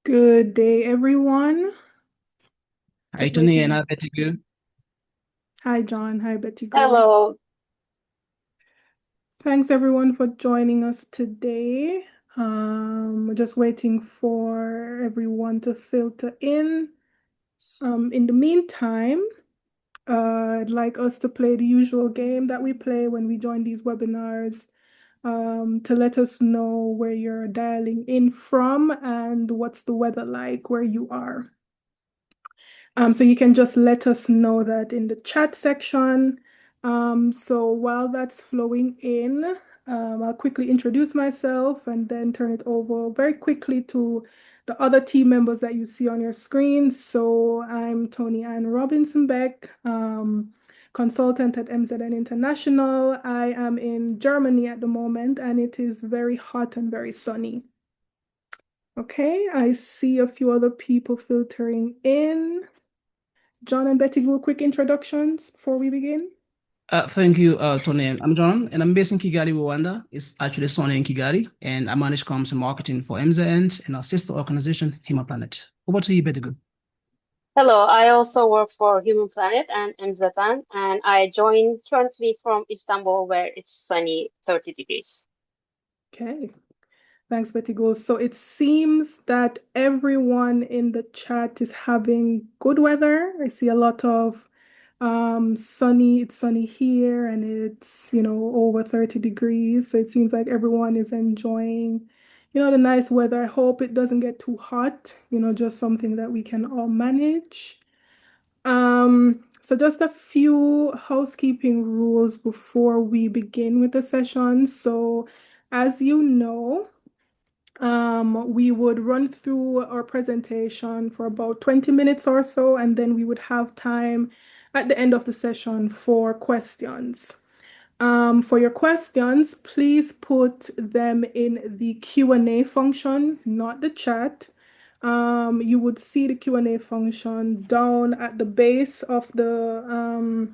Good day, everyone. Hi, Just Tony, and waiting. how about you? Hi, John. Hi, Betty Goo. Hello. Thanks, everyone, for joining us today. We're just waiting for everyone to filter in. In the meantime, I'd like us to play the usual game that we play when we join these webinars, to let us know where you're dialing in from and what's the weather like where you are. So you can just let us know that in the chat section. So while that's flowing in, I'll quickly introduce myself and then turn it over very quickly to the other team members that you see on your screen. So I'm Tony Ann Robinson Beck, consultant at MZN International. I am in Germany at the moment, and it is very hot and very sunny. Okay, I see a few other people filtering in. John and Betty, do quick introductions before we begin. Thank you, Tony. I'm John, and I'm based in Kigali, Rwanda. It's actually sunny in Kigali, and I manage comms and marketing for MZN and our sister organization, Planet. Over to you, Betty. Hello. I also work for Human Planet and MZN, and I join currently from Istanbul, where it's sunny 30 degrees. Okay. Thanks, Betty Goes. So it seems that everyone in the chat is having good weather. I see a lot of sunny. It's sunny here and it's, over 30 degrees. So it seems like everyone is enjoying, the nice weather. I hope it doesn't get too hot, just something that we can all manage. So just a few housekeeping rules before we begin with the session. So as you know, we would run through our presentation for about 20 minutes or so, and then we would have time at the end of the session for questions. For your questions, please put them in the Q&A function, not the chat. You would see the Q&A function down at the base of the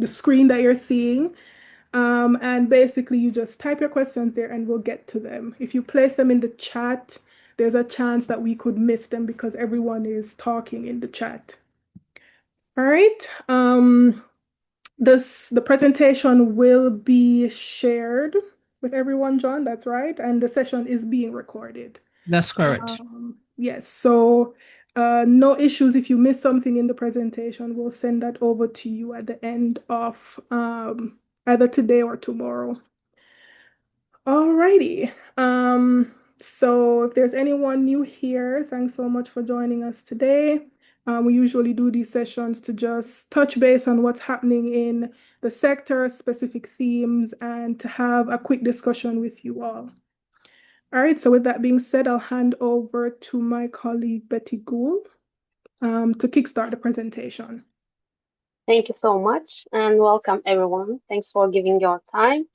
screen that you're seeing. And basically, you just type your questions there and we'll get to them. If you place them in the chat, there's a chance that we could miss them because everyone is talking in the chat. All right. The presentation will be shared with everyone, John. That's right. And the session is being recorded. That's correct. Yes. So no issues if you miss something in the presentation. We'll send that over to you at the end of either today or tomorrow. Alrighty. So if there's anyone new here, thanks so much for joining us today. We usually do these sessions to just touch base on what's happening in the sector, specific themes, and to have a quick discussion with you all. All right, so with that being said, I'll hand over to my colleague Betty Gould to kickstart the presentation. Thank you so much, and welcome everyone. Thanks for giving your time.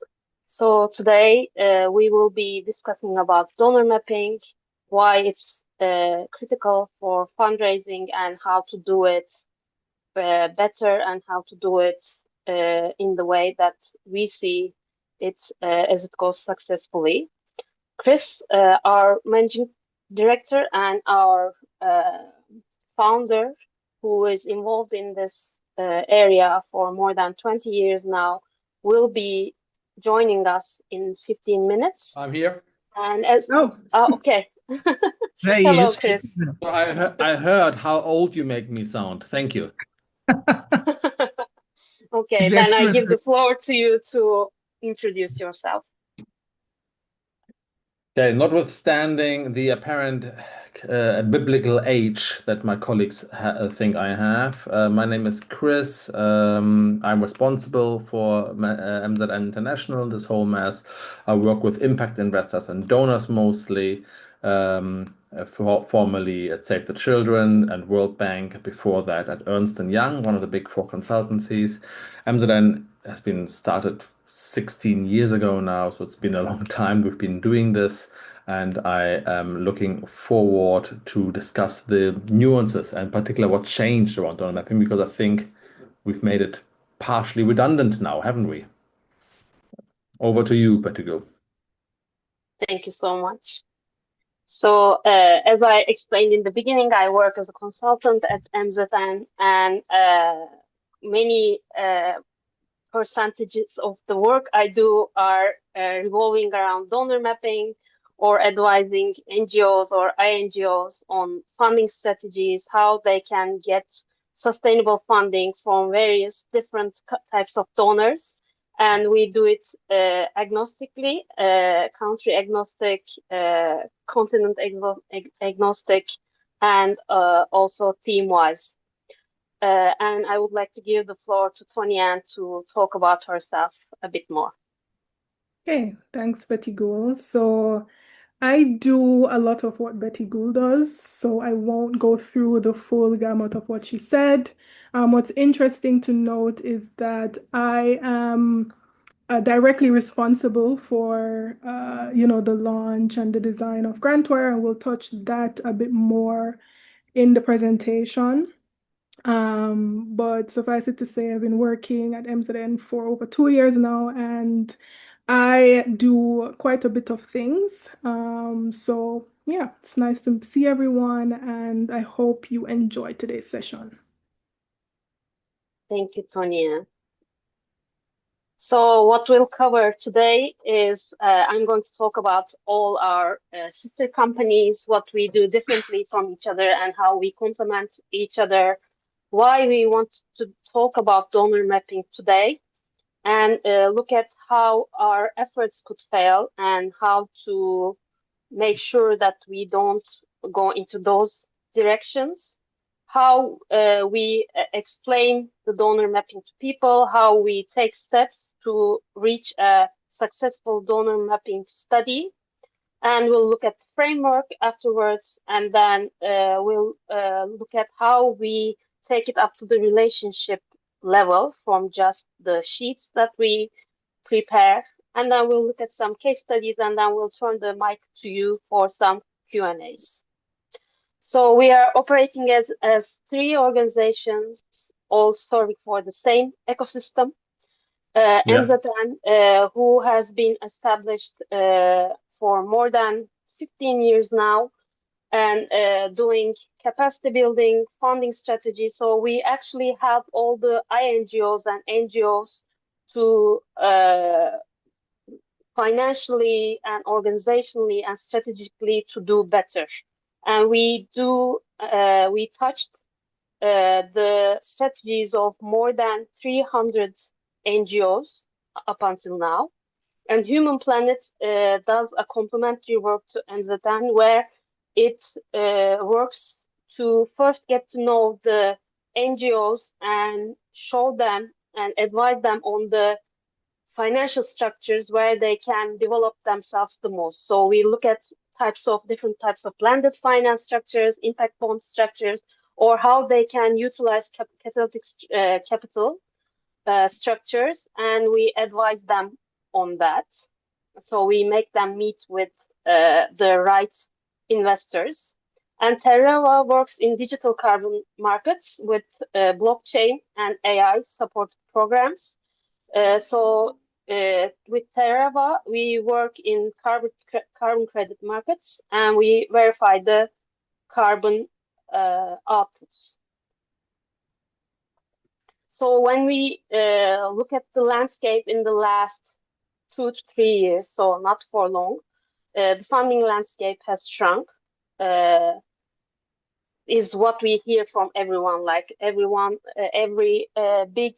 So today we will be discussing about donor mapping, why it's critical for fundraising, and how to do it better, and how to do it in the way that we see it as it goes successfully. Chris, our managing director and our founder, who is involved in this area for more than 20 years now, will be joining us in 15 minutes. I'm here. And as okay. There he Hello, is. Chris. I heard how old you make me sound. Thank you. Okay, It's the then I experience. give the floor to you to introduce yourself. Okay, notwithstanding the apparent biblical age that my colleagues think I have, my name is Chris. I'm responsible for MZN International, this whole mess. I work with impact investors and donors mostly, formerly at Save the Children and World Bank, before that at Ernst & Young, one of the big four consultancies. MZN has been started 16 years ago now, so it's been a long time we've been doing this, and I am looking forward to discuss the nuances and particularly what changed around donor mapping, because I think we've made it partially redundant now, haven't we? Over to you, Pettigrew. Thank you so much. So, as I explained in the beginning, I work as a consultant at MZN, and many percentages of the work I do are revolving around donor mapping or advising NGOs or INGOs on funding strategies, how they can get sustainable funding from various different types of donors. And we do it agnostically, country agnostic, continent agnostic, and also team-wise. And I would like to give the floor to Tony-Ann to talk about herself a bit more. Okay, thanks, Betty Gould. So I do a lot of what Betty Gould does, so I won't go through the full gamut of what she said. What's interesting to note is that I am directly responsible for, the launch and the design of Grantware, and we'll touch that a bit more in the presentation. But suffice it to say, I've been working at MZN for over 2 years now, and I do quite a bit of things. So yeah, it's nice to see everyone, and I hope you enjoy today's session. Thank you, Tony-Ann. So what we'll cover today is I'm going to talk about all our sister companies, what we do differently from each other and how we complement each other, why we want to talk about donor mapping today, and look at how our efforts could fail and how to make sure that we don't go into those directions, how we explain the donor mapping to people, how we take steps to reach a successful donor mapping study, and we'll look at the framework afterwards, and then we'll look at how we take it up to the relationship level from just the sheets that we prepare, and then we'll look at some case studies, and then we'll turn the mic to you for some Q&As. So we are operating as three organizations, all serving for the same ecosystem. MZN, who has been established for more than 15 years now, and doing capacity building, funding strategy. So we actually help all the INGOs and NGOs to financially and organizationally and strategically to do better. And we touched the strategies of more than 300 NGOs up until now. And Human Planet does a complementary work to MZN, where it works to first get to know the NGOs and show them and advise them on the financial structures where they can develop themselves the most. So we look at different types of blended finance structures, impact bond structures, or how they can utilize catalytic capital structures, and we advise them on that. So we make them meet with the right investors. And Terrava works in digital carbon markets with blockchain and AI support programs. With Terrava, we work in carbon credit markets, and we verify the carbon outputs. So when we look at the landscape in the last 2 to 3 years, so not for long, the funding landscape has shrunk. Is what we hear from everyone, like every big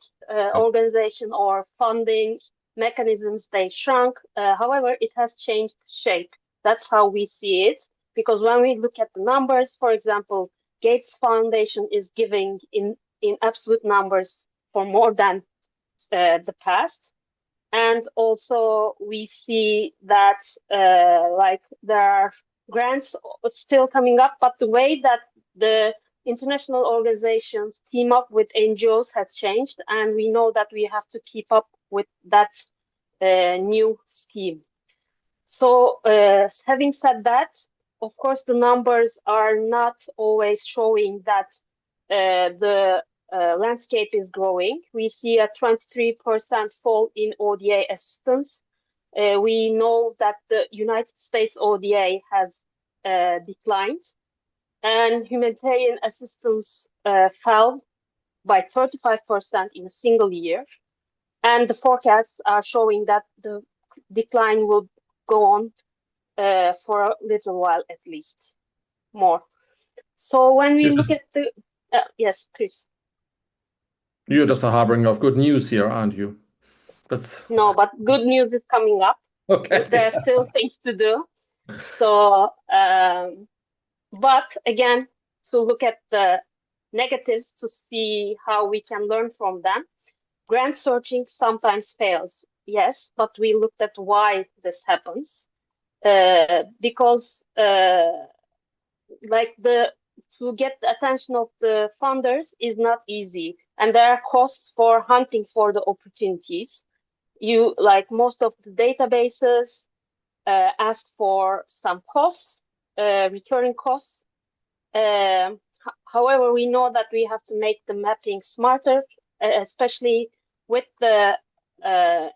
organization or funding mechanisms, they shrunk. However, it has changed shape. That's how we see it, because when we look at the numbers, for example, Gates Foundation is giving in absolute numbers for more than the past. And also we see that like there are grants still coming up, but the way that the international organizations team up with NGOs has changed, and we know that we have to keep up with that new scheme. So having said that, of course, the numbers are not always showing that the landscape is growing. We see a 23% fall in ODA assistance. We know that the United States ODA has declined, and humanitarian assistance fell by 35% in a single year. And the forecasts are showing that the decline will go on for a little while at least, more. So when we look at the, yes, Chris. You're just a harbinger of good news here, aren't you? No, but good news is coming up. Okay. There are still things to do. So, but again, to look at the negatives to see how we can learn from them. Grant searching sometimes fails, yes, but we looked at why this happens. Because to get the attention of the funders is not easy, and there are costs for hunting for the opportunities. You like most of the databases ask for some costs, recurring costs. However, we know that we have to make the mapping smarter, especially with the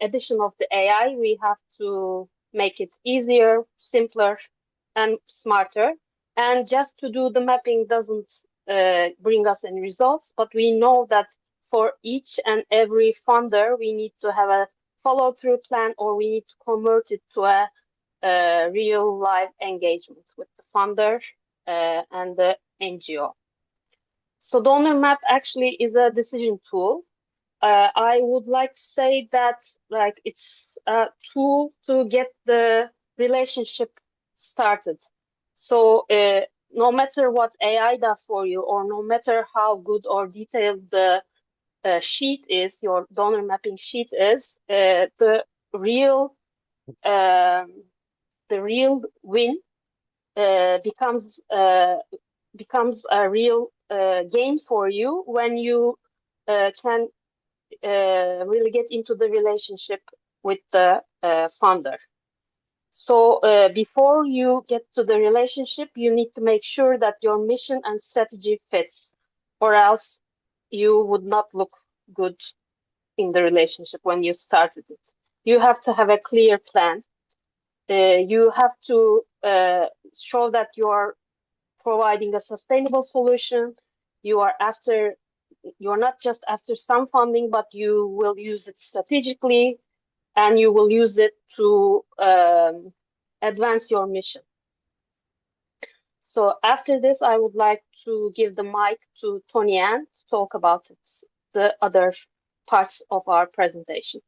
addition of the AI. We have to make it easier, simpler, and smarter. And just to do the mapping doesn't bring us any results, but we know that for each and every funder, we need to have a follow-through plan, or we need to convert it to a real live engagement with the funder and the NGO. So donor map actually is a decision tool. I would like to say that it's a tool to get the relationship started. So no matter what AI does for you, or no matter how good or detailed the sheet is, your donor mapping sheet is, the real win becomes a real gain for you when you can really get into the relationship with the funder. So before you get to the relationship, you need to make sure that your mission and strategy fits, or else you would not look good in the relationship when you started it. You have to have a clear plan. You have to show that you are providing a sustainable solution. You're not just after some funding, but you will use it strategically, and you will use it to advance your mission. So after this, I would like to give the mic to Tony Ann to talk about it, the other parts of our presentation.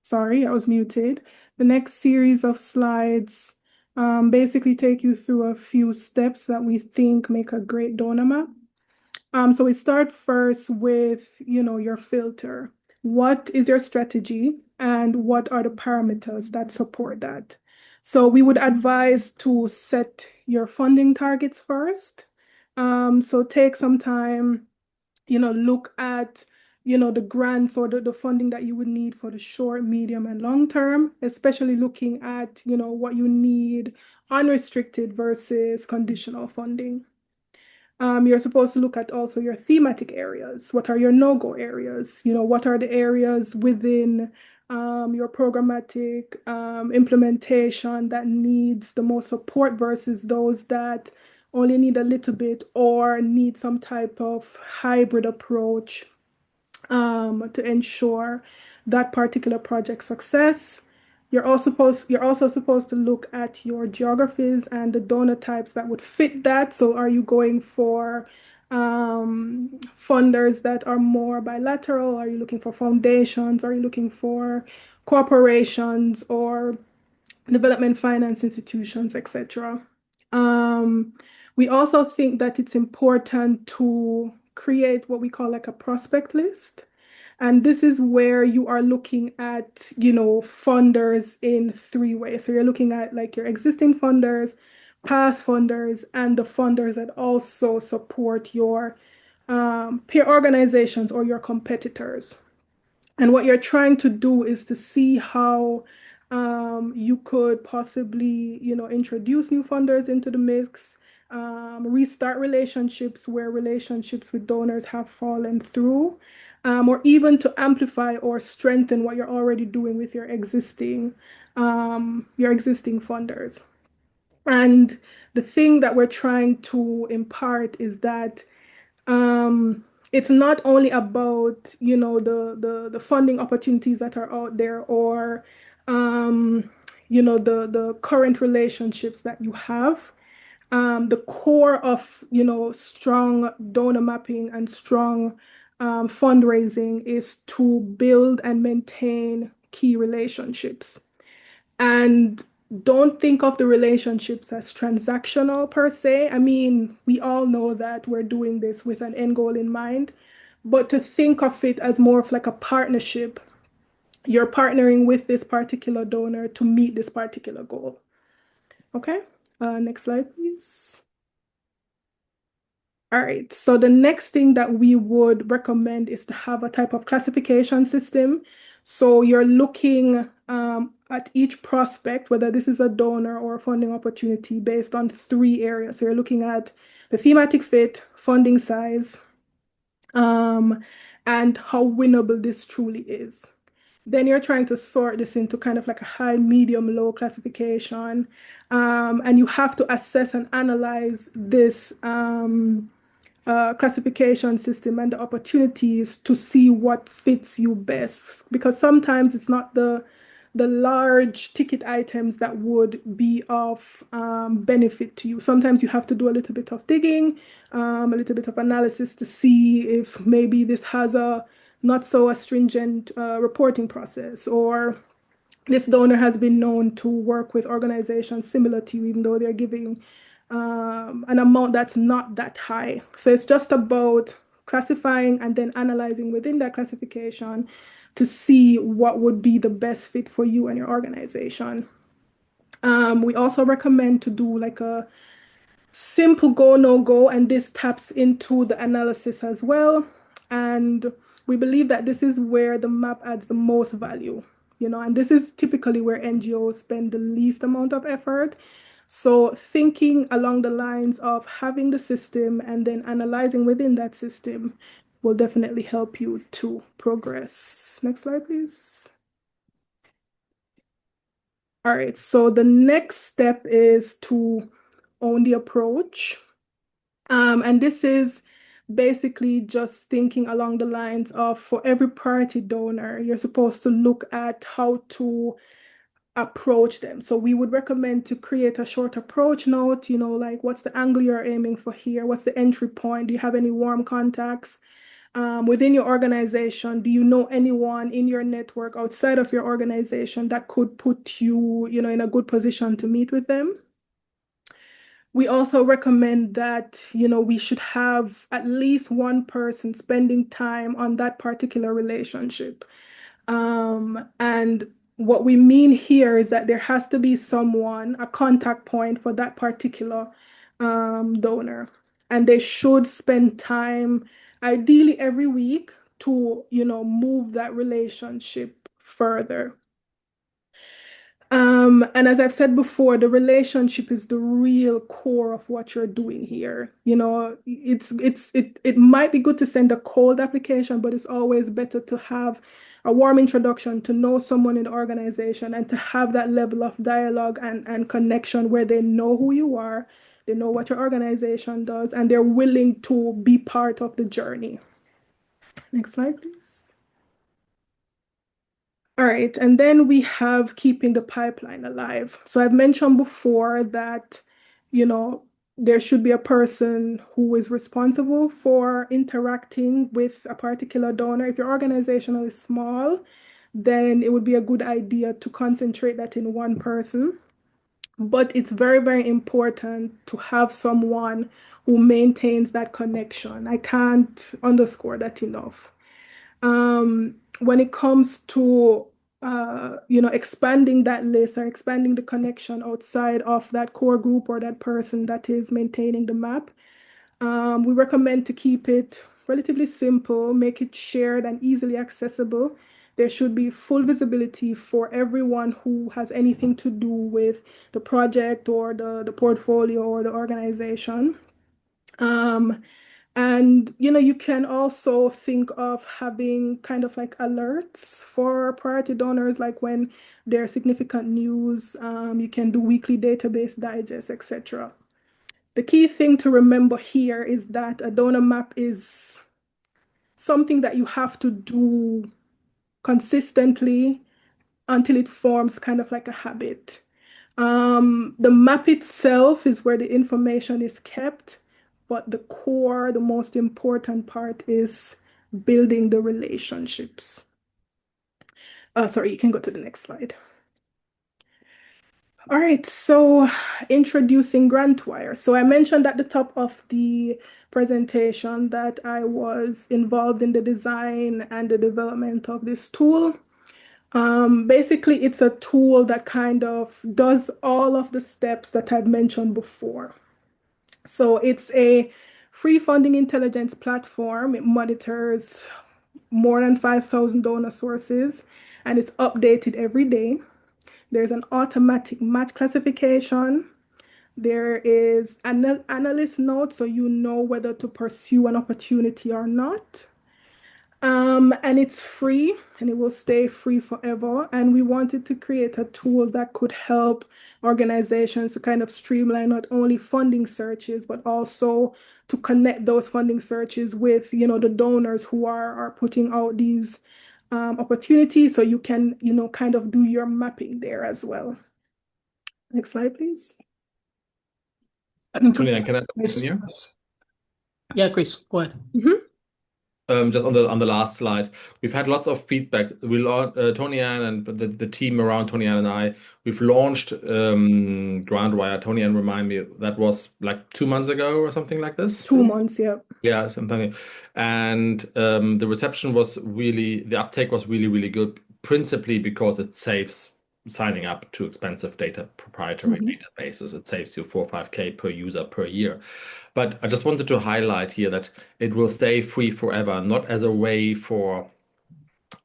Sorry, I was muted. The next series of slides basically take you through a few steps that we think make a great donor map. So we start first with, your filter. What is your strategy, and what are the parameters that support that? So we would advise to set your funding targets first. So take some time, look at, the grants or the funding that you would need for the short, medium, and long term, especially looking at, what you need unrestricted versus conditional funding. You're supposed to look at also your thematic areas. What are your no-go areas? What are the areas within your programmatic implementation that needs the most support versus those that only need a little bit or need some type of hybrid approach to ensure that particular project success. You're also supposed to look at your geographies and the donor types that would fit that. So are you going for funders that are more bilateral? Are you looking for foundations? Are you looking for corporations or development finance institutions, etc.? We also think that it's important to create what we call like a prospect list. And this is where you are looking at, funders in three ways. So you're looking at like your existing funders, past funders, and the funders that also support your peer organizations or your competitors. And what you're trying to do is to see how you could possibly, introduce new funders into the mix, restart relationships where relationships with donors have fallen through, or even to amplify or strengthen what you're already doing with your existing funders. And the thing that we're trying to impart is that it's not only about, the funding opportunities that are out there, or the current relationships that you have. The core of, strong donor mapping and strong fundraising is to build and maintain key relationships. And don't think of the relationships as transactional per se. I mean, we all know that we're doing this with an end goal in mind, but to think of it as more of like a partnership. You're partnering with this particular donor to meet this particular goal. Okay, next slide, please. All right, so the next thing that we would recommend is to have a type of classification system. So you're looking at each prospect, whether this is a donor or a funding opportunity, based on 3 areas. So you're looking at the thematic fit, funding size, and how winnable this truly is. Then you're trying to sort this into kind of like a high, medium, low classification. And you have to assess and analyze this classification system and the opportunities to see what fits you best. Because sometimes it's not the large ticket items that would be of benefit to you. Sometimes you have to do a little bit of digging, a little bit of analysis to see if maybe this has a not so astringent reporting process, or this donor has been known to work with organizations similar to you, even though they're giving an amount that's not that high. So it's just about classifying and then analyzing within that classification to see what would be the best fit for you and your organization. We also recommend to do like a simple go, no go, and this taps into the analysis as well. And we believe that this is where the map adds the most value, and this is typically where NGOs spend the least amount of effort. So thinking along the lines of having the system and then analyzing within that system will definitely help you to progress. Next slide, please. All right, so the next step is to own the approach. And this is basically just thinking along the lines of, for every priority donor, you're supposed to look at how to approach them. So we would recommend to create a short approach note, like what's the angle you're aiming for here? What's the entry point? Do you have any warm contacts within your organization? Do you know anyone in your network outside of your organization that could put you, in a good position to meet with them? We also recommend that, we should have at least one person spending time on that particular relationship. And what we mean here is that there has to be someone, a contact point for that particular donor. And they should spend time, ideally every week, to, move that relationship further. And as I've said before, the relationship is the real core of what you're doing here. It might be good to send a cold application, but it's always better to have a warm introduction, to know someone in the organization, and to have that level of dialogue and connection where they know who you are, they know what your organization does, and they're willing to be part of the journey. Next slide, please. All right, and then we have keeping the pipeline alive. So I've mentioned before that, there should be a person who is responsible for interacting with a particular donor. If your organization is small, then it would be a good idea to concentrate that in one person. But it's very, very important to have someone who maintains that connection. I can't underscore that enough. When it comes to expanding that list or expanding the connection outside of that core group or that person that is maintaining the map, we recommend to keep it relatively simple, make it shared and easily accessible. There should be full visibility for everyone who has anything to do with the project or the portfolio or the organization. And you can also think of having kind of like alerts for priority donors, like when there's significant news, you can do weekly database digests, etc. The key thing to remember here is that a donor map is something that you have to do consistently until it forms kind of like a habit. The map itself is where the information is kept, but the core, the most important part is building the relationships. Sorry, you can go to the next slide. All right, so introducing GrantWire. So I mentioned at the top of the presentation that I was involved in the design and the development of this tool. Basically, it's a tool that kind of does all of the steps that I've mentioned before. So it's a free funding intelligence platform. It monitors more than 5,000 donor sources and it's updated every day. There's an automatic match classification. There is an analyst note, so you know whether to pursue an opportunity or not. And it's free and it will stay free forever. And we wanted to create a tool that could help organizations to kind of streamline not only funding searches, but also to connect those funding searches with, the donors who are putting out these opportunities. So you can, kind of do your mapping there as well. Next slide, please. Tony, can I Chris. continue? Yeah, Chris, go ahead. Just on the last slide, we've had lots of feedback. Tony Ann and the team around Tony Ann and I, we've launched GrantWire. Tony Ann, remind me, that was like 2 months ago or something like this. 2 months, yeah. Yeah, something. And the reception was really, the uptake was really, really good, principally because it saves signing up to expensive proprietary databases. It saves you 4 or 5K per user per year. But I just wanted to highlight here that it will stay free forever, not as a way for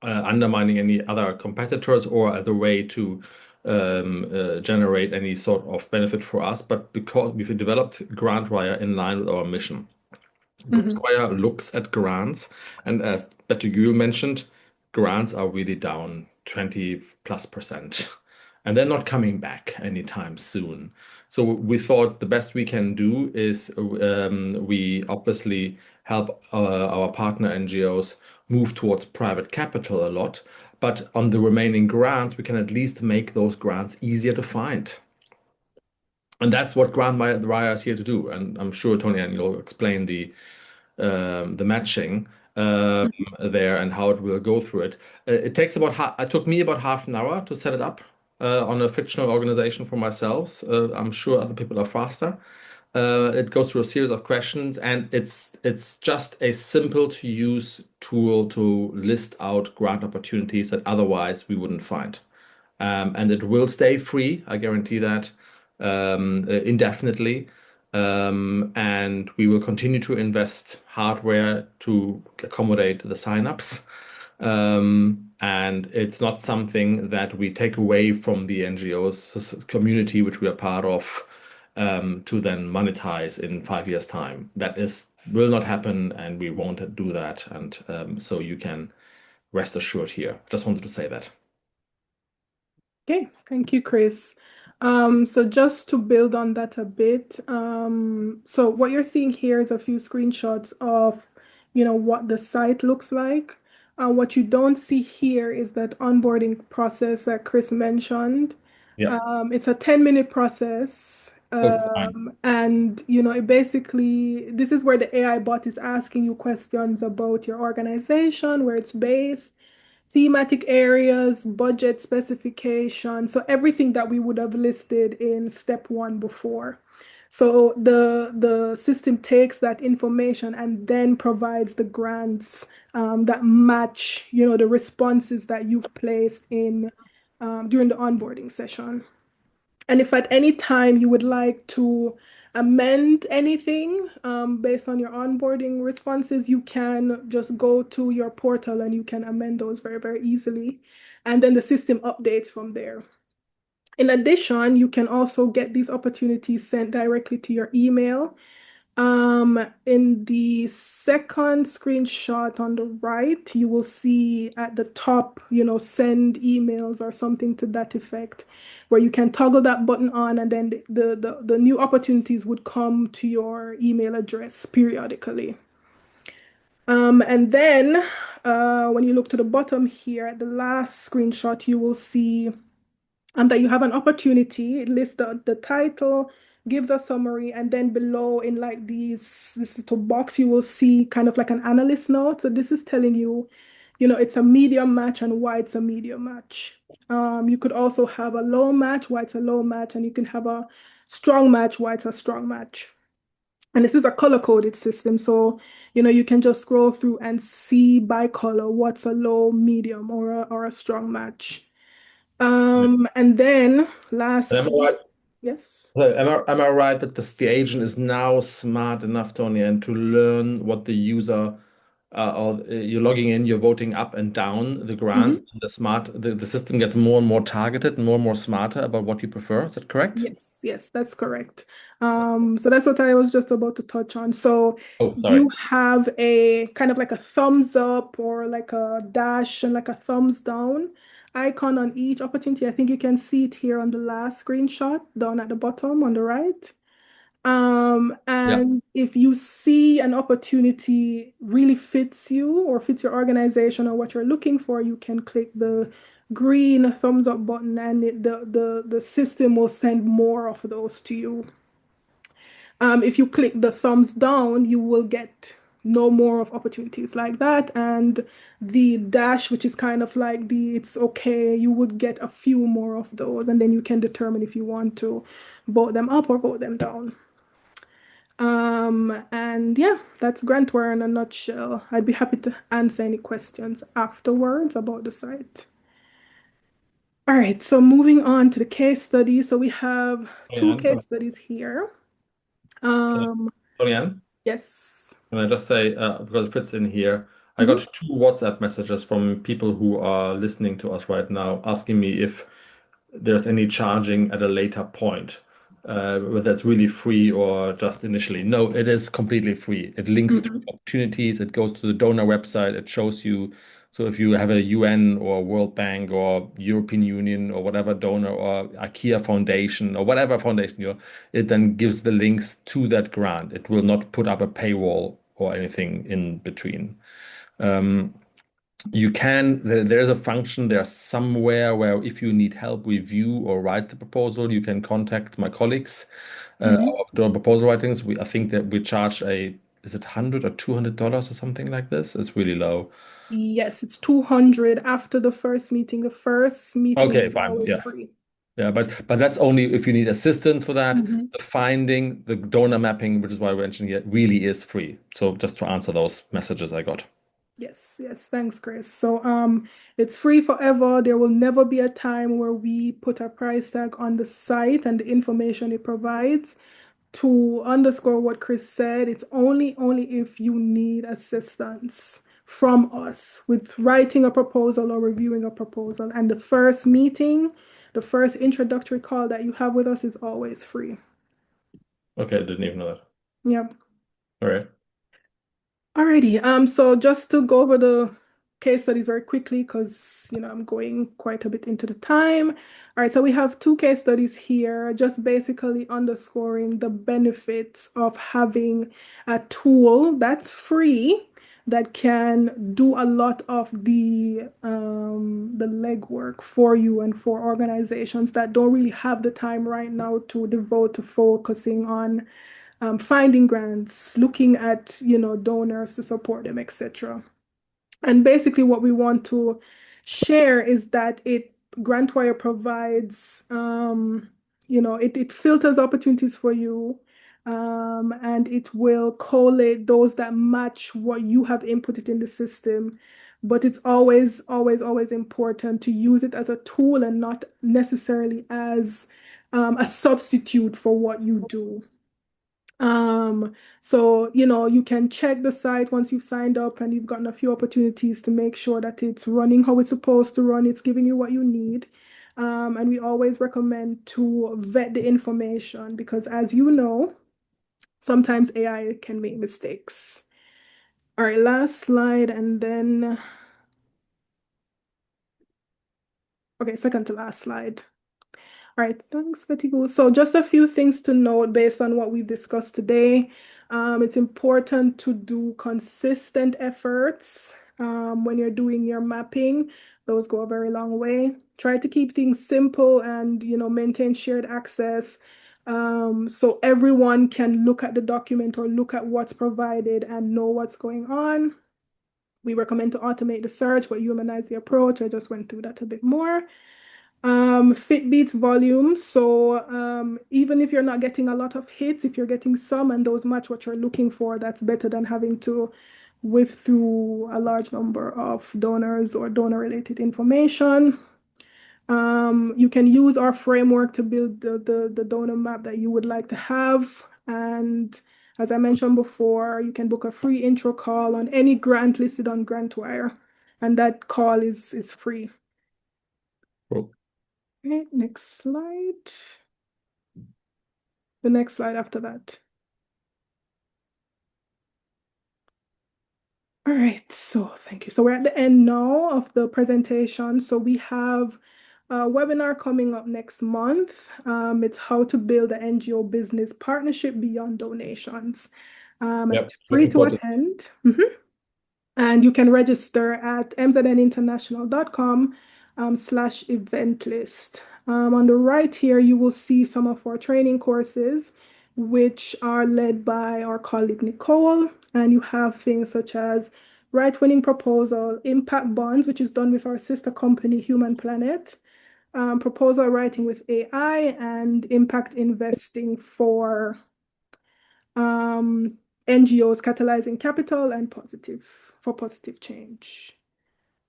undermining any other competitors or as a way to generate any sort of benefit for us, but because we've developed GrantWire in line with our mission. GrantWire looks at grants, and as Betty mentioned, grants are really down 20+%, and they're not coming back anytime soon. So we thought the best we can do is we obviously help our partner NGOs move towards private capital a lot, but on the remaining grants, we can at least make those grants easier to find. And that's what GrantWire is here to do. And I'm sure Tony and you'll explain the matching there and how it will go through it. It took me about half an hour to set it up on a fictional organization for myself. I'm sure other people are faster. It goes through a series of questions, and it's just a simple to use tool to list out grant opportunities that otherwise we wouldn't find. And it will stay free, I guarantee that, indefinitely. And we will continue to invest hardware to accommodate the signups. And it's not something that we take away from the NGOs community, which we are part of, to then monetize in 5 years' time. That will not happen, and we won't do that. And so you can rest assured here. Just wanted to say that. Okay, thank you, Chris. So just to build on that a bit, so what you're seeing here is a few screenshots of, what the site looks like. What you don't see here is that onboarding process that Chris mentioned. Yeah. It's a 10-minute process. And, it basically, this is where the AI bot is asking you questions about your organization, where it's based, thematic areas, budget specification. So everything that we would have listed in step 1 before. So the system takes that information and then provides the grants that match, the responses that you've placed in during the onboarding session. And if at any time you would like to amend anything based on your onboarding responses, you can just go to your portal and you can amend those very, very easily. And then the system updates from there. In addition, you can also get these opportunities sent directly to your email. In the second screenshot on the right, you will see at the top, send emails or something to that effect, where you can toggle that button on, and then the new opportunities would come to your email address periodically. And then when you look to the bottom here at the last screenshot, you will see that you have an opportunity. It lists the title, gives a summary, and then below in like this little box, you will see kind of like an analyst note. So this is telling you, it's a medium match and why it's a medium match. You could also have a low match, why it's a low match, and you can have a strong match, why it's a strong match. And this is a color-coded system, so you can just scroll through and see by color what's a low, medium, or a strong match. And then Am I lastly, right? yes. Am I right that the agent is now smart enough, Tony, and to learn what the user or you're logging in, you're voting up and down the grants, Mhm. and the system gets more and more targeted and more smarter about what you prefer. Is that correct? Yes, that's correct. So that's what I was just about to touch on. So Oh, sorry. you have a kind of like a thumbs up or like a dash and like a thumbs down icon on each opportunity. I think you can see it here on the last screenshot down at the bottom on the right. Yeah. And if you see an opportunity really fits you or fits your organization or what you're looking for, you can click the green thumbs up button, and the system will send more of those to you. If you click the thumbs down, you will get no more of opportunities like that. And the dash, which is kind of like the it's okay, you would get a few more of those, and then you can determine if you want to vote them up or vote them down. And yeah, that's Grantware in a nutshell. I'd be happy to answer any questions afterwards about the site. All right, so moving on to the case study. So we have two Tony, case studies here. Um, Tony, yes. can I just say, because it fits in here, I got Mhm. two WhatsApp messages from people who are listening to us right now asking me if there's any charging at a later point, whether it's really free or just initially. No, it is completely free. It links to Mhm. opportunities, it goes to the donor website, it shows you. So if you have a UN or World Bank or European Union or whatever donor or IKEA Foundation or whatever foundation it then gives the links to that grant. It will not put up a paywall or anything in between. Um, there's a function there somewhere where if you need help review or write the proposal, you can contact my colleagues Mhm. doing proposal writings. I think that we charge is it $100 or $200 or something like this? It's really low. Yes, it's 200 after the first meeting. The first meeting Okay, is fine. always Yeah. free. Yeah, but that's only if you need assistance for that. Mhm. The finding, the donor mapping, which is why we're mentioning it, really is free. So just to answer those messages I got. Yes, thanks, Chris. So it's free forever. There will never be a time where we put a price tag on the site and the information it provides. To underscore what Chris said, it's only if you need assistance from us with writing a proposal or reviewing a proposal. And the first meeting, the first introductory call that you have with us is always free. Okay, I didn't even know that. Yep. All right. Alrighty, so just to go over the case studies very quickly, because I'm going quite a bit into the time. All right, so we have two case studies here, just basically underscoring the benefits of having a tool that's free that can do a lot of the legwork for you and for organizations that don't really have the time right now to devote to focusing on finding grants, looking at donors to support them, etc. And basically, what we want to share is that Grantwire provides, it filters opportunities for you, and it will collate those that match what you have inputted in the system. But it's always, always, always important to use it as a tool and not necessarily as a substitute for what you do. So, you can check the site once you've signed up and you've gotten a few opportunities to make sure that it's running how it's supposed to run, it's giving you what you need. And we always recommend to vet the information because, as you know, sometimes AI can make mistakes. All right, last slide, and then, okay, second to last slide. All right, thanks, Betty Boo. So just a few things to note based on what we've discussed today. It's important to do consistent efforts when you're doing your mapping. Those go a very long way. Try to keep things simple and, maintain shared access so everyone can look at the document or look at what's provided and know what's going on. We recommend to automate the search, but humanize the approach. I just went through that a bit more. Fit beats volume. So even if you're not getting a lot of hits, if you're getting some and those match what you're looking for, that's better than having to whiff through a large number of donors or donor-related information. You can use our framework to build the donor map that you would like to have. And as I mentioned before, you can book a free intro call on any grant listed on GrantWire, and that call is free. Cool. Okay, next slide. The next slide after that. All right, so thank you. So we're at the end now of the presentation. So we have a webinar coming up next month. It's how to build an NGO business partnership beyond donations. Yep, It's free looking to forward to attend. And you can register at mzninternational.com/event list. On the right here, you will see some of our training courses, which are led by our colleague Nicole. And you have things such as right winning proposal, impact bonds, which is done with our sister company, Human Planet, proposal writing with AI, and impact investing for NGOs catalyzing capital and positive change.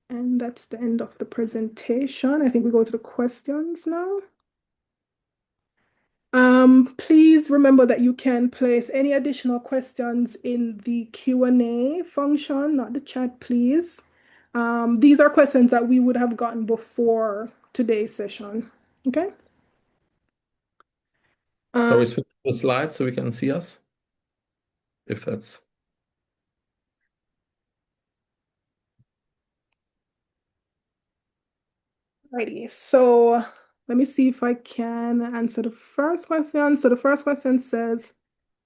And that's the end of the presentation. I think we go to the questions now. Please remember that you can place any additional questions in the Q&A function, not the chat, please. These are questions that we would have gotten before today's session. Okay. Shall we switch the slides so we can see us? If that's Righty. So let me see if I can answer the first question. So the first question says,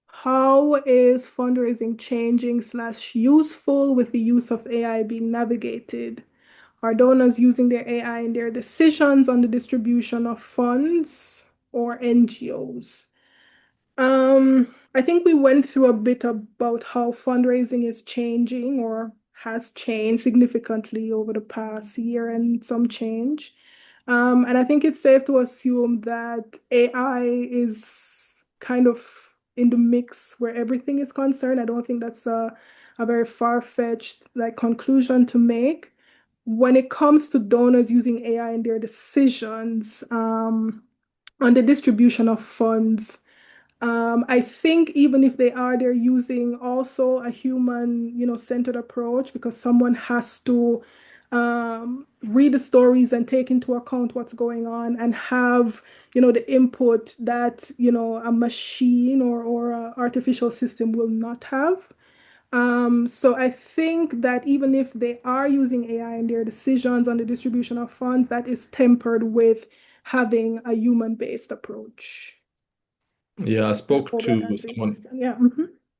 how is fundraising changing/useful with the use of AI being navigated? Are donors using their AI in their decisions on the distribution of funds or NGOs? I think we went through a bit about how fundraising is changing or has changed significantly over the past year and some change. And I think it's safe to assume that AI is kind of in the mix where everything is concerned. I don't think that's a very far-fetched conclusion to make. When it comes to donors using AI in their decisions on the distribution of funds, I think even if they're using also a human, centered approach because someone has to read the stories and take into account what's going on and have, the input that, a machine or a artificial system will not have. So I think that even if they are using AI in their decisions on the distribution of funds, that is tempered with having a human-based approach. yeah, I spoke Hope that to answers your someone. question. Yeah.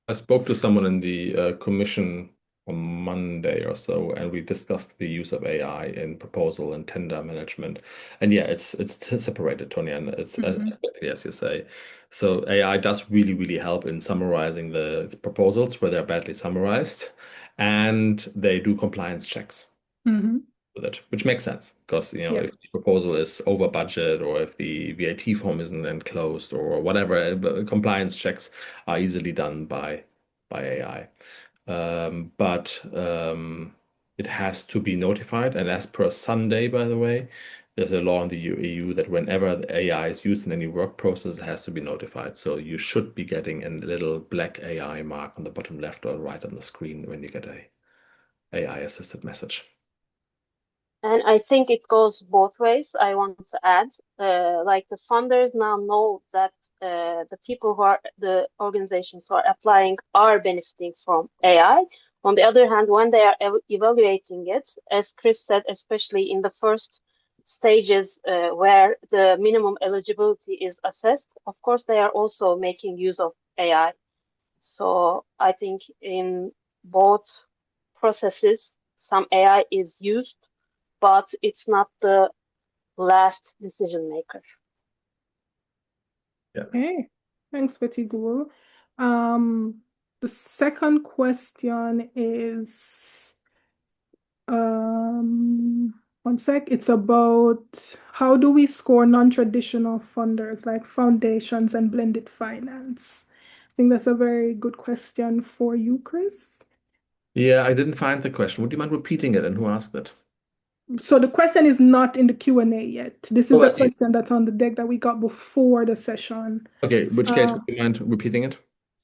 I spoke to someone in the commission on Monday or so, and we discussed the use of AI in proposal and tender management. And yeah, it's separated, Tony, and it's exactly as you say. So AI does really help in summarizing the proposals where they're badly summarized, and they do compliance checks with it, which makes sense because Yeah. if the proposal is over budget or if the VAT form isn't enclosed or whatever, compliance checks are easily done by AI. But it has to be notified, and as per Sunday, by the way, there's a law in the EU that whenever the AI is used in any work process, it has to be notified. So you should be getting a little black AI mark on the bottom left or right on the screen when you get a AI assisted message. And I think it goes both ways. I want to add, like the funders now know that the people who are the organizations who are applying are benefiting from AI. On the other hand, when they are evaluating it, as Chris said, especially in the first stages where the minimum eligibility is assessed, of course, they are also making use of AI. So I think in both processes, some AI is used, but it's not the last decision maker. Yeah. Okay, thanks, Betty Guru. The second question is, one sec, it's about how do we score non-traditional funders like foundations and blended finance? I think that's a very good question for you, Chris. Yeah, I didn't find the question. Would you mind repeating it and who asked it? So the question is not in the Q&A yet. This is Oh, I a see. question that's on the deck that we got before the session. Okay, in which case, would Um, you mind repeating it?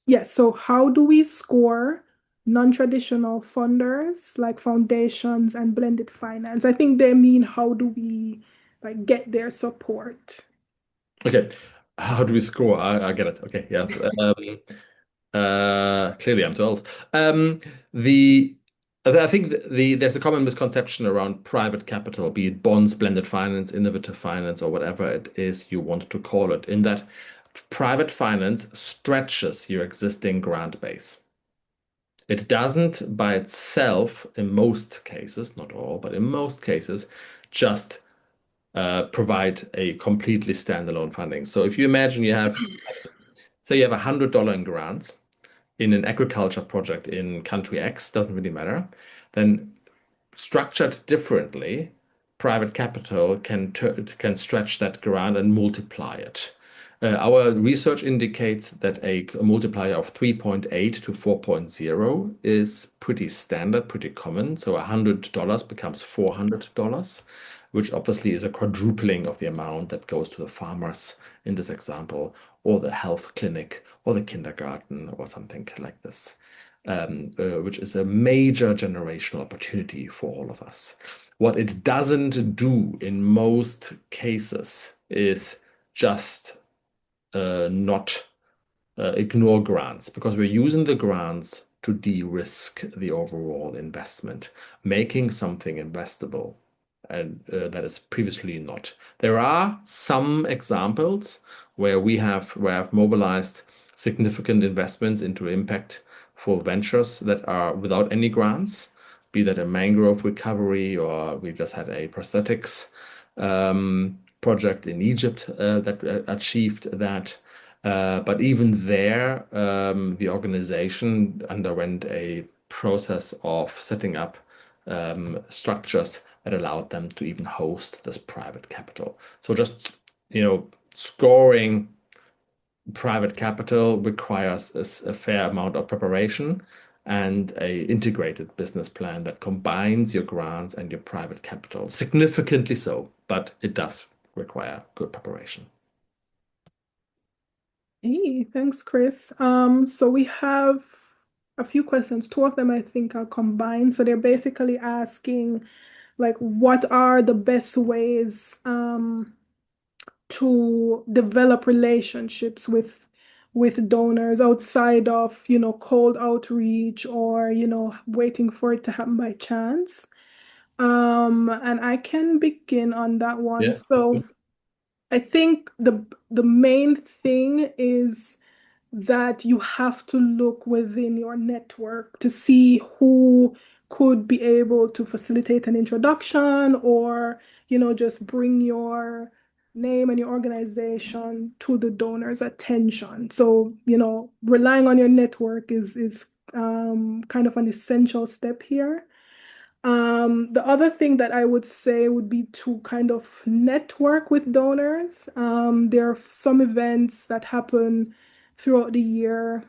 Yes, so how do we score non-traditional funders like foundations and blended finance? I think they mean how do we like get their support? Okay, how do we score? I get it. Okay, yeah. Clearly, I'm too old. The I think there's a common misconception around private capital, be it bonds, blended finance, innovative finance, or whatever it is you want to call it, in that private finance stretches your existing grant base. It doesn't by itself, in most cases, not all, but in most cases, just provide a completely standalone funding. So if you imagine say you have $100 in grants in an agriculture project in country X, doesn't really matter, then structured differently, private capital can stretch that grant and multiply it. Our research indicates that a multiplier of 3.8 to 4.0 is pretty standard, pretty common. So $100 becomes $400, which obviously is a quadrupling of the amount that goes to the farmers in this example, or the health clinic, or the kindergarten, or something like this, which is a major generational opportunity for all of us. What it doesn't do in most cases is just not ignore grants, because we're using the grants to de-risk the overall investment, making something investable and that is previously not. There are some examples where I've mobilized significant investments into impactful ventures that are without any grants, be that a mangrove recovery, or we just had a prosthetics project in Egypt that achieved that. But even there, the organization underwent a process of setting up structures that allowed them to even host this private capital. So just, scoring private capital requires a fair amount of preparation and a integrated business plan that combines your grants and your private capital, significantly so, but it does require good preparation. Hey, thanks, Chris. So we have a few questions. Two of them I think are combined. So they're basically asking, like, what are the best ways to develop relationships with donors outside of, cold outreach or, waiting for it to happen by chance. And I can begin on that one. Yeah. So I think the main thing is that you have to look within your network to see who could be able to facilitate an introduction or, just bring your name and your organization to the donor's attention. So, relying on your network is kind of an essential step here. The other thing that I would say would be to kind of network with donors. There are some events that happen throughout the year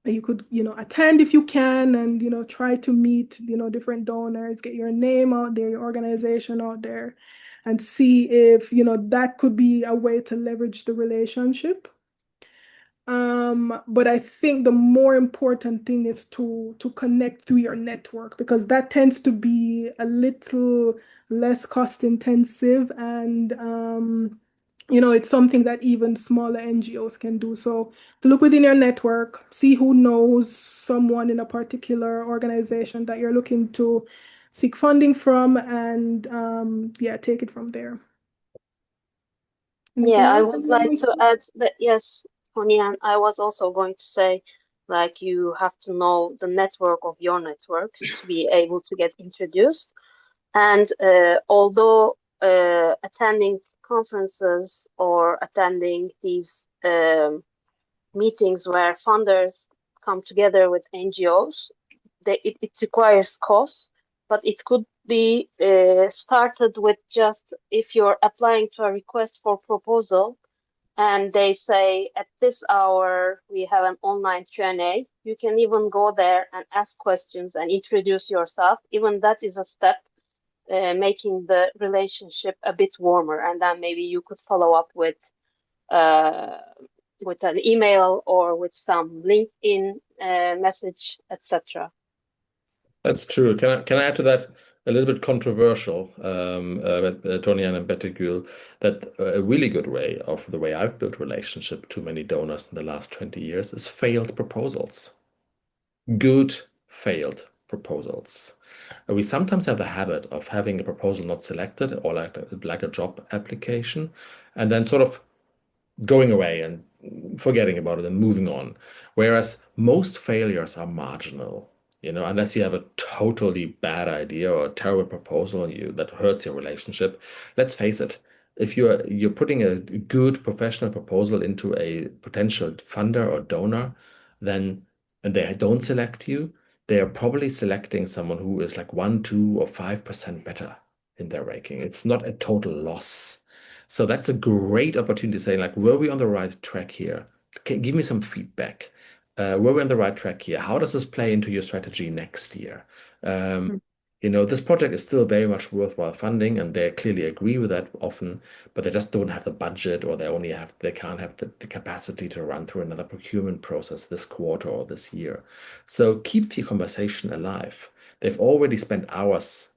that you could, attend if you can and, try to meet, different donors, get your name out there, your organization out there, and see if, that could be a way to leverage the relationship. But I think the more important thing is to connect through your network, because that tends to be a little less cost intensive, and it's something that even smaller NGOs can do. So to look within your network, see who knows someone in a particular organization that you're looking to seek funding from, and yeah, take it from there. Anything Yeah, I else would anyone like wants to to add that yes, Tony, and I was also going to say, like, you have to know the network of your network to be able to get introduced. And although attending conferences or attending these meetings where funders come together with NGOs, it requires cost, but it could be started with just if you're applying to a request for proposal and they say at this hour we have an online Q&A, you can even go there and ask questions and introduce yourself. Even that is a step making the relationship a bit warmer, and then maybe you could follow up uh, with an email or with some LinkedIn message, etc. That's true. Can I add to that a little bit controversial, Tony and Bettigul, that a really good way of the way I've built relationship to many donors in the last 20 years is failed proposals. Good failed proposals. We sometimes have the habit of having a proposal not selected or like a job application, and then sort of going away and forgetting about it and moving on. Whereas most failures are marginal, unless you have a totally bad idea or a terrible proposal that hurts your relationship. Let's face it, if you're putting a good professional proposal into a potential funder or donor, then and they don't select you, they are probably selecting someone who is like 1, 2, or 5% better in their ranking. It's not a total loss. So that's a great opportunity to say, like, were we on the right track here? Give me some feedback. Were we on the right track here? How does this play into your strategy next year? Um, this project is still very much worthwhile funding, and they clearly agree with that often, but they just don't have the budget, or they can't have the capacity to run through another procurement process this quarter or this year. So keep the conversation alive. They've already spent hours,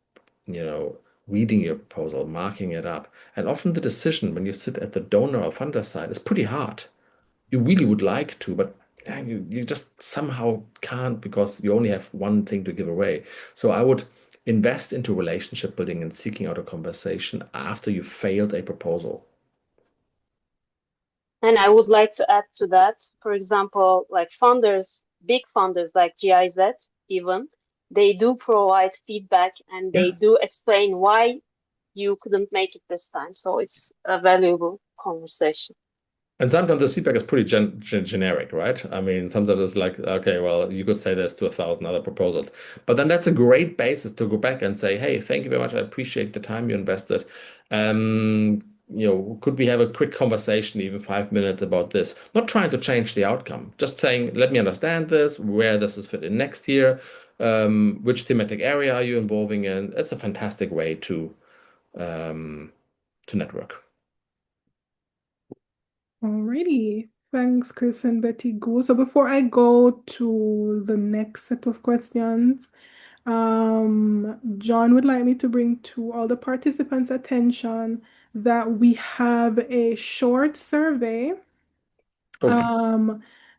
reading your proposal, marking it up. And often the decision when you sit at the donor or funder side is pretty hard. You really would like to, but you just somehow can't because you only have one thing to give away. So I would invest into relationship building and seeking out a conversation after you failed a proposal. And I would like to add to that, for example, like funders, big funders like GIZ, even, they do provide feedback and they Yeah. do explain why you couldn't make it this time. So it's a valuable conversation. And sometimes the feedback is pretty generic, right? I mean, sometimes it's like, okay, well, you could say this to 1,000 other proposals. But then that's a great basis to go back and say, hey, thank you very much. I appreciate the time you invested. Could we have a quick conversation, even 5 minutes about this? Not trying to change the outcome, just saying, let me understand this, where does this fit in next year? Which thematic area are you involving in? It's a fantastic way to network. Alrighty. Thanks, Chris and Betty Goo. So before I go to the next set of questions, John would like me to bring to all the participants' attention that we have a short survey Okay.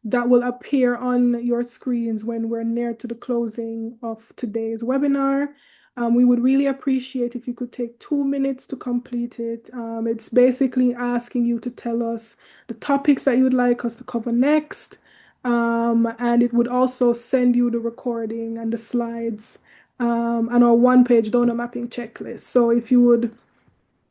that will appear on your screens when we're near to the closing of today's webinar. We would really appreciate if you could take 2 minutes to complete it. It's basically asking you to tell us the topics that you would like us to cover next. And it would also send you the recording and the slides and our one-page donor mapping checklist. So if you would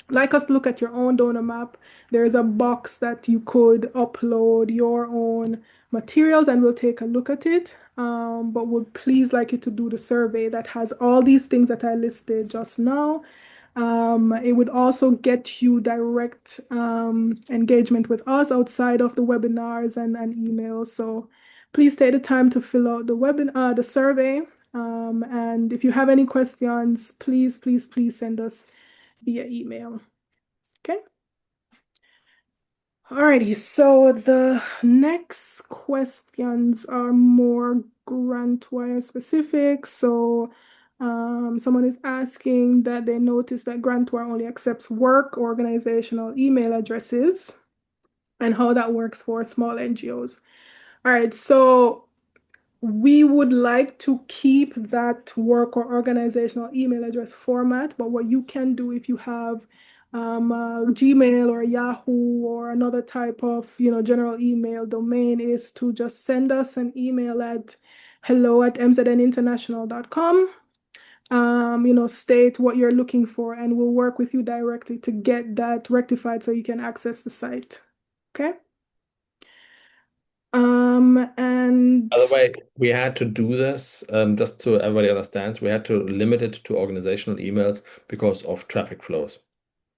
like us to look at your own donor map, there is a box that you could upload your own materials and we'll take a look at it. But would please like you to do the survey that has all these things that I listed just now. It would also get you direct engagement with us outside of the webinars and emails. So please take the time to fill out the survey. And if you have any questions, please send us via email. Okay. Alrighty, so the next questions are more GrantWire specific. So someone is asking that they noticed that GrantWire only accepts work organizational email addresses and how that works for small NGOs. All right, so we would like to keep that work or organizational email address format, but what you can do if you have Gmail or Yahoo or another type of general email domain is to just send us an email at hello@mzninternational.com. State what you're looking for, and we'll work with you directly to get that rectified so you can access the site. Okay. And By the way, we had to do this, just so everybody understands, we had to limit it to organizational emails because of traffic flows.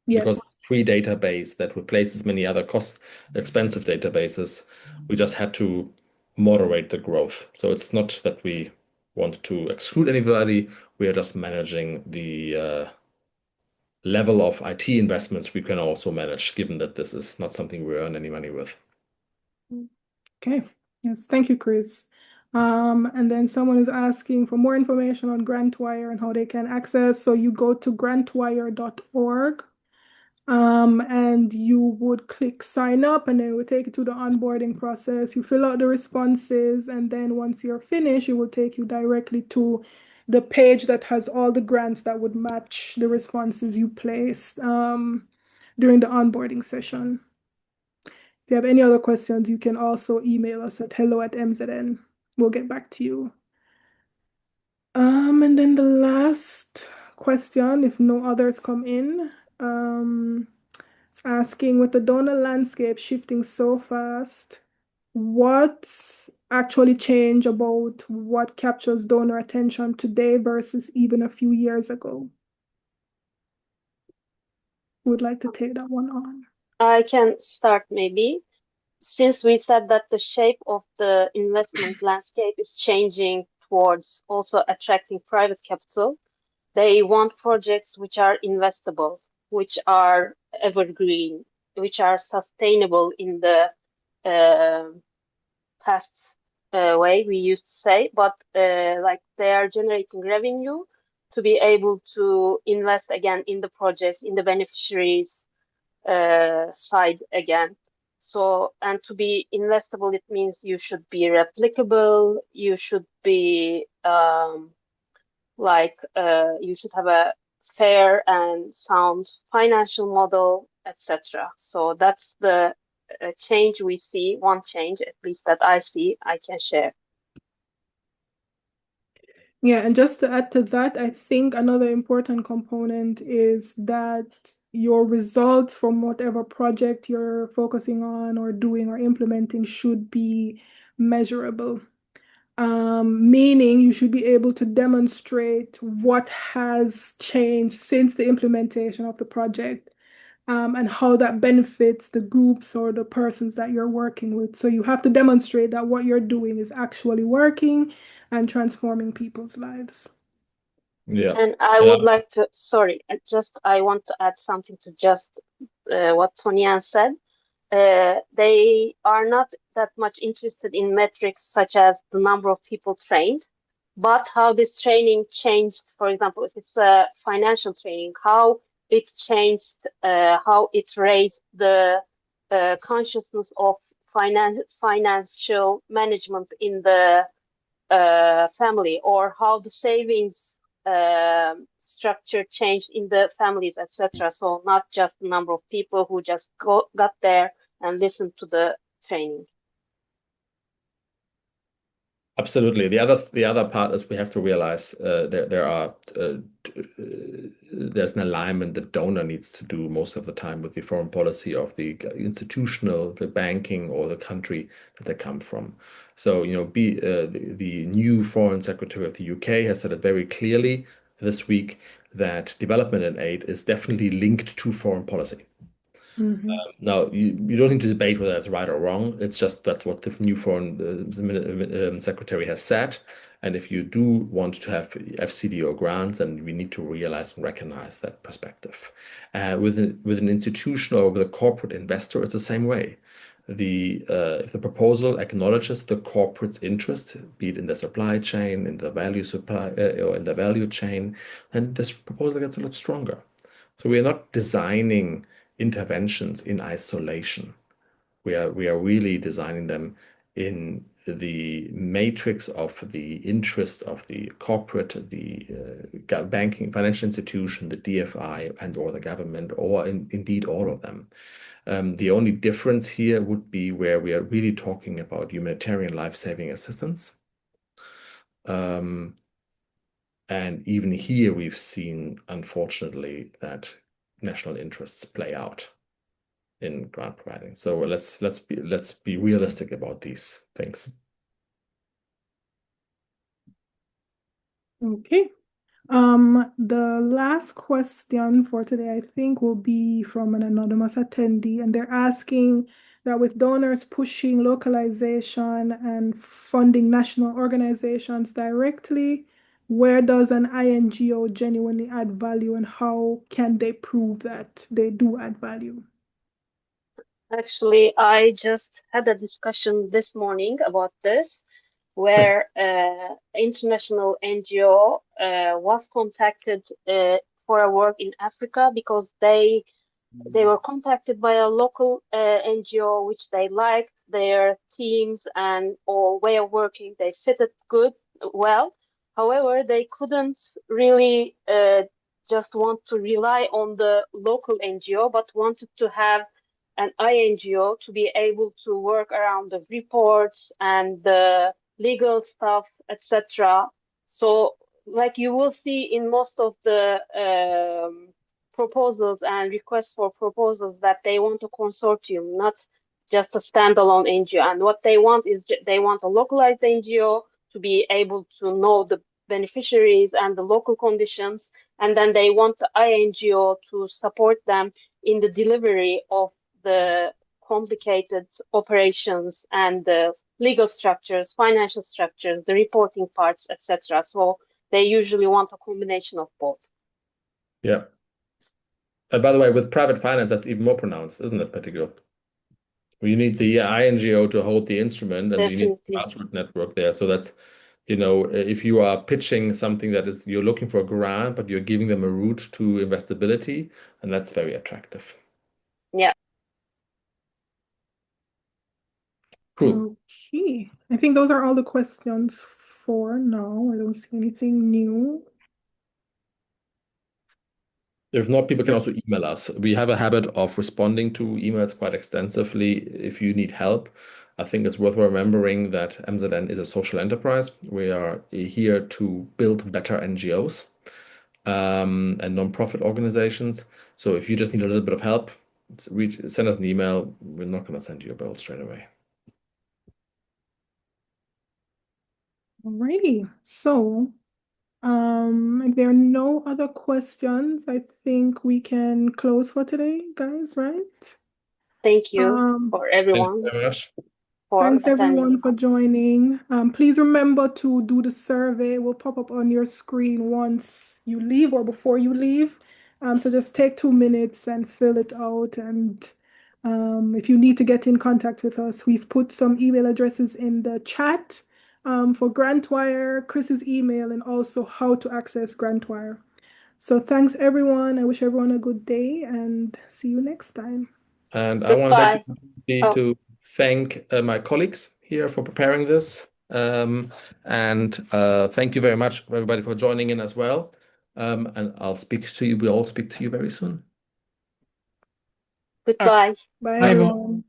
Because yes. free database that replaces many other expensive databases, we just had to moderate the growth. So it's not that we want to exclude anybody, we are just managing the level of IT investments we can also manage, given that this is not something we earn any money with. Okay. Yes. Thank you, Chris. And then someone is asking for more information on GrantWire and how they can access. So you go to grantwire.org, and you would click sign up, and then it will take you to the onboarding process. You fill out the responses, and then once you're finished, it will take you directly to the page that has all the grants that would match the responses you placed during the onboarding session. If you have any other questions, you can also email us at hello@mzn. We'll get back to you. And then the last question, if no others come in, it's asking, with the donor landscape shifting so fast, what's actually changed about what captures donor attention today versus even a few years ago? Who would like to take that one on? I can start maybe. Since we said that the shape of the investment landscape is changing towards also attracting private capital, they want projects which are investable, which are evergreen, which are sustainable in the uh, past way we used to say, but like they are generating revenue to be able to invest again in the projects, in the beneficiaries side again. So, and to be investable, it means you should be replicable, you should be you should have a fair and sound financial model, etc. So that's the change we see, one change at least that I see, I can share. Yeah, and just to add to that, I think another important component is that your results from whatever project you're focusing on or doing or implementing should be measurable. Meaning you should be able to demonstrate what has changed since the implementation of the project, and how that benefits the groups or the persons that you're working with. So you have to demonstrate that what you're doing is actually working and transforming people's lives. Yeah. And I would like to, sorry, I want to add something to just what Tonyan said. They are not that much interested in metrics such as the number of people trained, but how this training changed. For example, if it's a financial training, how it changed, how it raised the consciousness of financial management in the family, or how the savings structure changed in the families, etc. So not just the number of people who just got there and listened to the training. Absolutely. The other part is we have to realize there's an alignment the donor needs to do most of the time with the foreign policy of the institutional, the banking, or the country that they come from. So the new Foreign Secretary of the UK has said it very clearly this week that development and aid is definitely linked to foreign policy. Now, you don't need to debate whether that's right or wrong. It's just that's what the new foreign secretary has said. And if you do want to have FCDO grants, then we need to realize and recognize that perspective. With an institutional or with a corporate investor, it's the same way. If the proposal acknowledges the corporate's interest, be it in the supply chain, in the value supply, or in the value chain, then this proposal gets a lot stronger. So we are not designing interventions in isolation. We are really designing them in the matrix of the interest of the corporate, the banking, financial institution, the DFI, and or the government, or indeed all of them. The only difference here would be where we are really talking about humanitarian life-saving assistance. And even here, we've seen, unfortunately, that national interests play out in grant providing. So let's be realistic about these things. Okay. The last question for today, I think, will be from an anonymous attendee, and they're asking that with donors pushing localization and funding national organizations directly, where does an INGO genuinely add value, and how can they prove that they do add value? Actually, I just had a discussion this morning about this, where international NGO was contacted for a work in Africa because they were contacted by a local NGO which they liked their teams and or way of working. They fitted well. However, they couldn't really just want to rely on the local NGO, but wanted to have an INGO to be able to work around the reports and the legal stuff, etc. So, like you will see in most of the proposals and requests for proposals, that they want a consortium, not just a standalone NGO. And what they want is they want a localized NGO to be able to know the beneficiaries and the local conditions, and then they want the INGO to support them in the delivery of the complicated operations and the legal structures, financial structures, the reporting parts, etc. So they usually want a combination of both. Yeah. And by the way, with private finance, that's even more pronounced, isn't it, particular? You need the INGO to hold the instrument, and you need the Definitely. password network there. So that's, if you are pitching something that is, you're looking for a grant, but you're giving them a route to investability, and that's very attractive. Yeah. Cool. Okay. I think those are all the questions for now. I don't see anything new. If not, people can also email us. We have a habit of responding to emails quite extensively if you need help. I think it's worth remembering that MZN is a social enterprise. We are here to build better NGOs and nonprofit organizations. So if you just need a little bit of help, send us an email. We're not going to send you a bill straight away. Alrighty. So, if there are no other questions, I think we can close for today, guys, right? Thank you for Thank you everyone very much. for Thanks attending. everyone for joining. Please remember to do the survey. It will pop up on your screen once you leave or before you leave. So just take 2 minutes and fill it out. And if you need to get in contact with us, we've put some email addresses in the chat for Grantwire, Chris's email, and also how to access Grantwire. So thanks everyone. I wish everyone a good day and see you next time. And I want to take Goodbye. the opportunity to thank my colleagues here for preparing this. And thank you very much, everybody, for joining in as well. And I'll speak to you. We'll all speak to you very soon. Goodbye. Bye Bye, everyone. everyone.